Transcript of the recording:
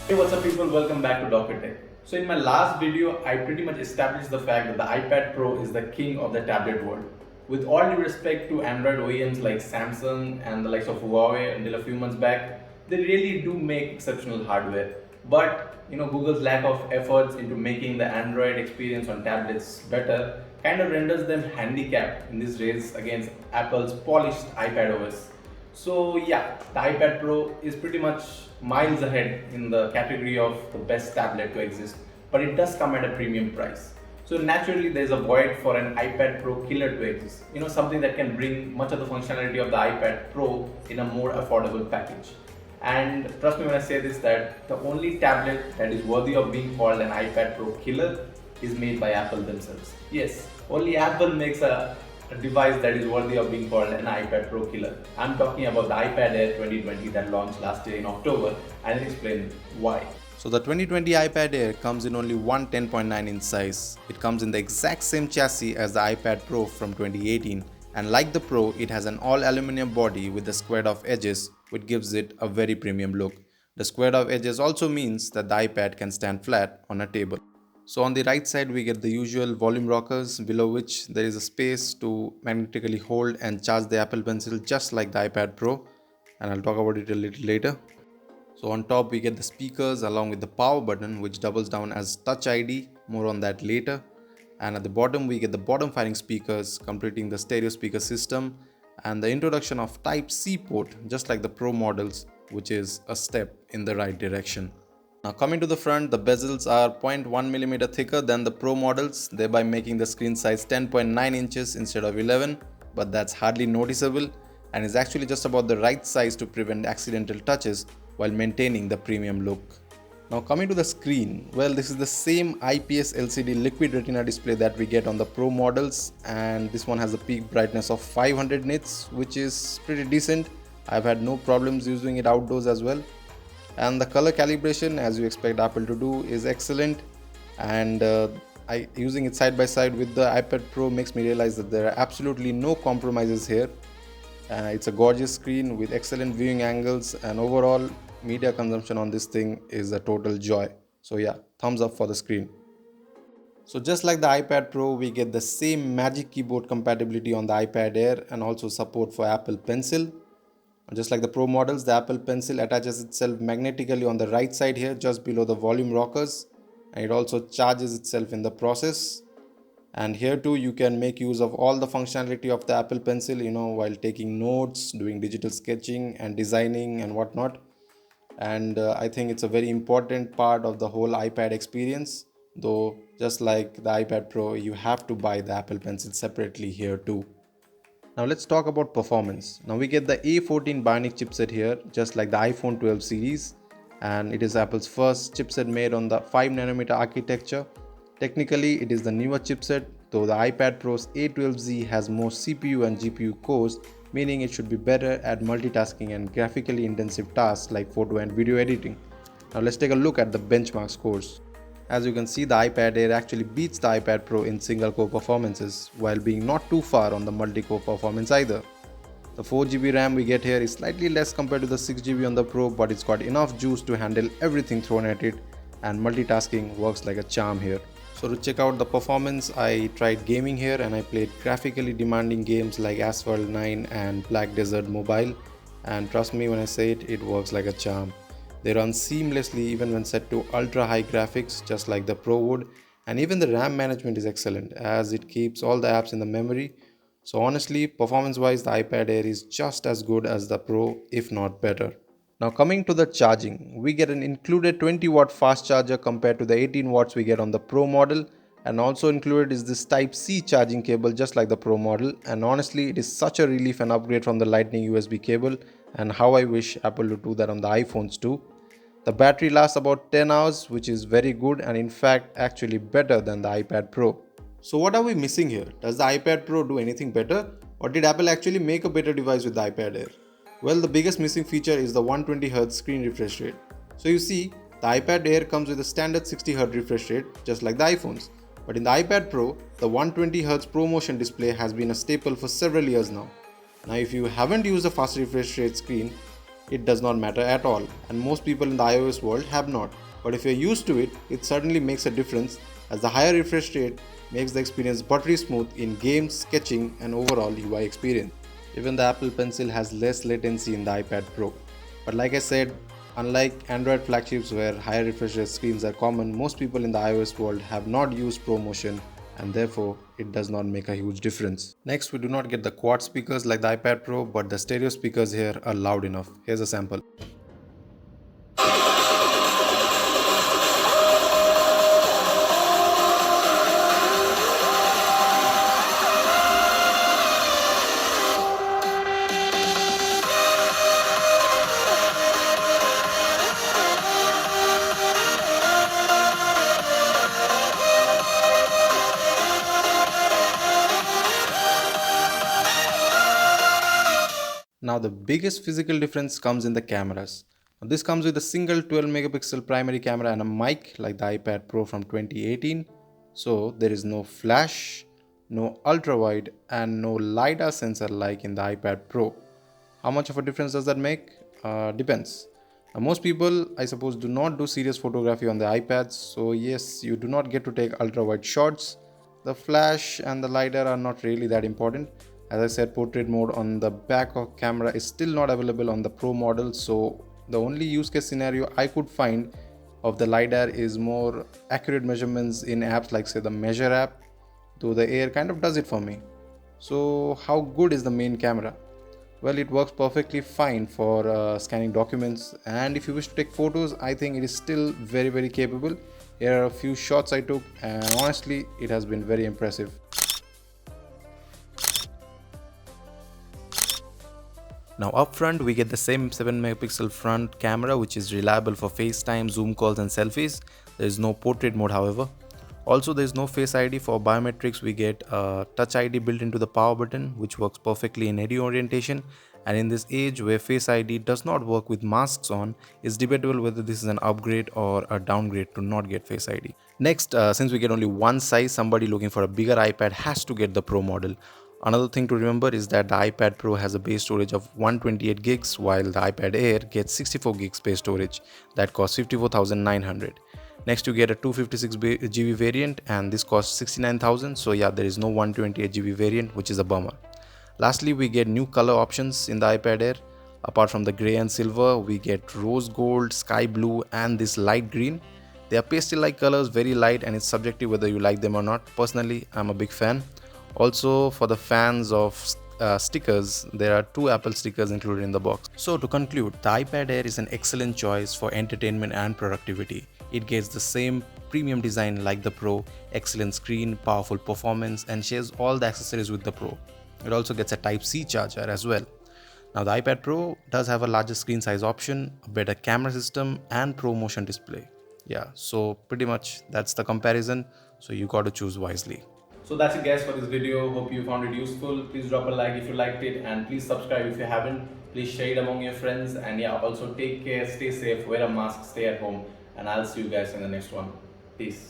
Hey, what's up people, welcome back to Dr. Tech. So in my last video, I pretty much established the fact that the iPad Pro is the king of the tablet world. With all due respect to Android OEMs like Samsung and the likes of Huawei until a few months back, they really do make exceptional hardware. But Google's lack of efforts into making the Android experience on tablets better kind of renders them handicapped in this race against Apple's polished iPad OS. So yeah, the iPad Pro is pretty much miles ahead in the category of the best tablet to exist, but it does come at a premium price. So naturally, there's a void for an iPad Pro killer to exist. Something that can bring much of the functionality of the iPad Pro in a more affordable package. And trust me when I say this, that the only tablet that is worthy of being called an iPad Pro killer is made by Apple themselves. Yes, only Apple makes a device that is worthy of being called an iPad Pro killer. I'm talking about the iPad Air 2020 that launched last year in October, and I'll explain why. So the 2020 iPad Air comes in only one 10.9-inch size. It comes in the exact same chassis as the iPad Pro from 2018, and like the Pro, it has an all-aluminum body with the squared-off edges, which gives it a very premium look. The squared-off edges also means that the iPad can stand flat on a table. So on the right side we get the usual volume rockers, below which there is a space to magnetically hold and charge the Apple Pencil just like the iPad Pro, and I'll talk about it a little later. So on top we get the speakers along with the power button, which doubles down as Touch ID, more on that later. And at the bottom we get the bottom firing speakers completing the stereo speaker system, and the introduction of Type C port just like the Pro models, which is a step in the right direction. Now coming to the front, the bezels are 0.1mm thicker than the Pro models, thereby making the screen size 10.9 inches instead of 11, but that's hardly noticeable and is actually just about the right size to prevent accidental touches while maintaining the premium look. Now coming to the screen, well, this is the same IPS LCD liquid retina display that we get on the Pro models, and this one has a peak brightness of 500 nits, which is pretty decent. I've had no problems using it outdoors as well. And the color calibration, as you expect Apple to do, is excellent, and using it side by side with the iPad Pro makes me realize that there are absolutely no compromises here. It's a gorgeous screen with excellent viewing angles, and overall media consumption on this thing is a total joy. So yeah, thumbs up for the screen. So just like the iPad Pro, we get the same Magic Keyboard compatibility on the iPad Air and also support for Apple Pencil. Just like the Pro models, the Apple Pencil attaches itself magnetically on the right side here, just below the volume rockers, and it also charges itself in the process. And here too you can make use of all the functionality of the Apple Pencil, while taking notes, doing digital sketching and designing and whatnot. And I think it's a very important part of the whole iPad experience, though just like the iPad Pro, you have to buy the Apple Pencil separately here too. Now let's talk about performance. Now we get the A14 Bionic chipset here, just like the iPhone 12 series, and it is Apple's first chipset made on the 5nm architecture. Technically it is the newer chipset, though the iPad Pro's A12Z has more CPU and GPU cores, meaning it should be better at multitasking and graphically intensive tasks like photo and video editing. Now let's take a look at the benchmark scores. As you can see, the iPad Air actually beats the iPad Pro in single-core performances, while being not too far on the multi-core performance either. The 4GB RAM we get here is slightly less compared to the 6GB on the Pro, but it's got enough juice to handle everything thrown at it, and multitasking works like a charm here. So to check out the performance, I tried gaming here and I played graphically demanding games like Asphalt 9 and Black Desert Mobile, and trust me when I say it, it works like a charm. They run seamlessly even when set to ultra high graphics, just like the Pro would, and even the RAM management is excellent as it keeps all the apps in the memory. So honestly, performance wise, the iPad Air is just as good as the Pro, if not better. Now coming to the charging, we get an included 20-watt fast charger compared to the 18 watts we get on the Pro model, and also included is this Type C charging cable just like the Pro model, and honestly it is such a relief and upgrade from the Lightning USB cable, and how I wish Apple would do that on the iPhones too. The battery lasts about 10 hours, which is very good and in fact actually better than the iPad Pro. So what are we missing here? Does the iPad Pro do anything better, or did Apple actually make a better device with the iPad Air? Well, the biggest missing feature is the 120Hz screen refresh rate. So you see, the iPad Air comes with a standard 60Hz refresh rate just like the iPhones. But in the iPad Pro, the 120Hz ProMotion display has been a staple for several years now. Now if you haven't used a fast refresh rate screen, it does not matter at all, and most people in the iOS world have not. But if you're used to it, it certainly makes a difference as the higher refresh rate makes the experience buttery smooth in games, sketching, and overall UI experience. Even the Apple Pencil has less latency in the iPad Pro. But like I said, unlike Android flagships where higher refresh rate screens are common, most people in the iOS world have not used ProMotion and therefore it does not make a huge difference. Next, we do not get the quad speakers like the iPad Pro, but the stereo speakers here are loud enough. Here's a sample. Now the biggest physical difference comes in the cameras. Now, this comes with a single 12 megapixel primary camera and a mic like the iPad Pro from 2018. So there is no flash, no ultra wide and no LiDAR sensor like in the iPad Pro. How much of a difference does that make? Depends. Most people, I suppose, do not do serious photography on the iPads, so yes, you do not get to take ultra wide shots. The flash and the LiDAR are not really that important. As I said, portrait mode on the back of camera is still not available on the Pro model, so the only use case scenario I could find of the LiDAR is more accurate measurements in apps like say the Measure app, though the Air kind of does it for me. So how good is the main camera? Well, it works perfectly fine for scanning documents, and if you wish to take photos, I think it is still very capable. Here are a few shots I took, and honestly it has been very impressive. Now up front we get the same 7 megapixel front camera which is reliable for FaceTime, Zoom calls and selfies. There is no portrait mode however. Also there is no Face ID. For biometrics we get a Touch ID built into the power button which works perfectly in any orientation, and in this age where Face ID does not work with masks on, it's debatable whether this is an upgrade or a downgrade to not get Face ID. Next, since we get only one size, somebody looking for a bigger iPad has to get the Pro model. Another thing to remember is that the iPad Pro has a base storage of 128 gigs while the iPad Air gets 64 gigs base storage that costs 54,900. Next you get a 256GB variant and this costs 69,000, so yeah, there is no 128GB variant, which is a bummer. Lastly, we get new color options in the iPad Air. Apart from the grey and silver, we get rose gold, sky blue and this light green. They are pastel-like colors, very light, and it's subjective whether you like them or not. Personally, I'm a big fan. Also, for the fans of stickers, there are 2 Apple stickers included in the box. So to conclude, the iPad Air is an excellent choice for entertainment and productivity. It gets the same premium design like the Pro, excellent screen, powerful performance, and shares all the accessories with the Pro. It also gets a Type-C charger as well. Now the iPad Pro does have a larger screen size option, a better camera system and ProMotion display. Yeah, so pretty much that's the comparison, so you got to choose wisely. So that's it guys for this video. Hope you found it useful. Please drop a like if you liked it, and please subscribe if you haven't. Please share it among your friends, and yeah, also take care, stay safe, wear a mask, stay at home, and I'll see you guys in the next one. Peace.